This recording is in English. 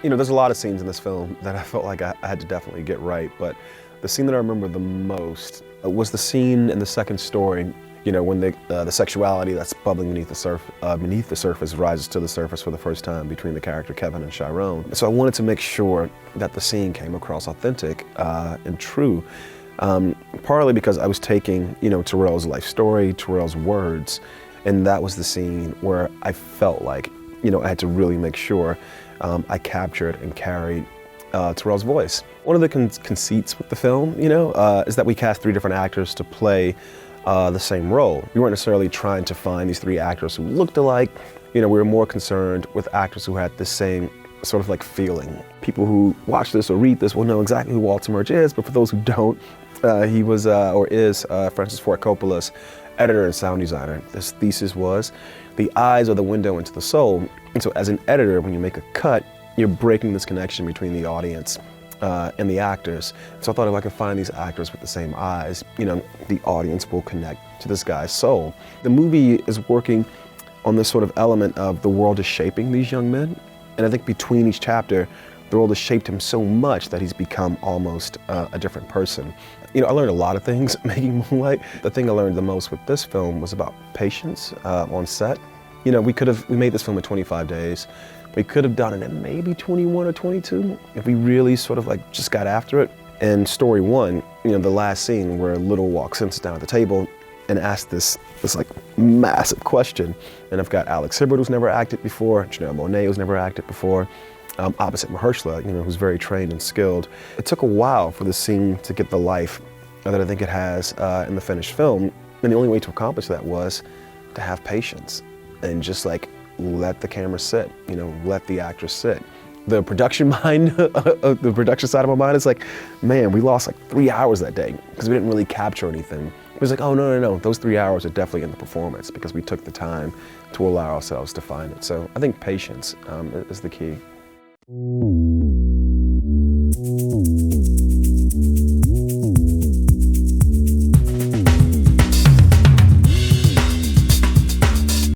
You know, there's a lot of scenes in this film that I felt like I had to definitely get right, but the scene that I remember the most was the scene in the second story, you know, when the sexuality that's bubbling beneath the surface rises to the surface for the first time between the character Kevin and Chiron. So I wanted to make sure that the scene came across authentic and true, partly because I was taking, you know, Terrell's life story, Terrell's words, and that was the scene where I felt like, you know, I had to really make sure I captured and carried Terrell's voice. One of the conceits with the film, you know, is that we cast 3 different actors to play the same role. We weren't necessarily trying to find these 3 actors who looked alike. You know, we were more concerned with actors who had the same sort of like feeling. People who watch this or read this will know exactly who Walter Murch is, but for those who don't, he was or is Francis Ford Coppola's editor and sound designer. His thesis was, the eyes are the window into the soul. And so as an editor, when you make a cut, you're breaking this connection between the audience and the actors. So I thought if I could find these actors with the same eyes, you know, the audience will connect to this guy's soul. The movie is working on this sort of element of the world is shaping these young men. And I think between each chapter, the world has shaped him so much that he's become almost a different person. You know, I learned a lot of things making Moonlight. The thing I learned the most with this film was about patience on set. You know, we made this film in 25 days. We could have done it in maybe 21 or 22 if we really sort of like just got after it. And story 1, you know, the last scene where Little walks in, sits down at the table and asks this like massive question. And I've got Alex Hibbert, who's never acted before, Janelle Monáe, who's never acted before, opposite Mahershala, you know, who's very trained and skilled. It took a while for the scene to get the life that I think it has in the finished film. And the only way to accomplish that was to have patience and just like let the camera sit, you know, let the actors sit. The production mind, the production side of my mind is like, man, we lost like 3 hours that day because we didn't really capture anything. It was like, oh, no, those 3 hours are definitely in the performance because we took the time to allow ourselves to find it. So I think patience is the key.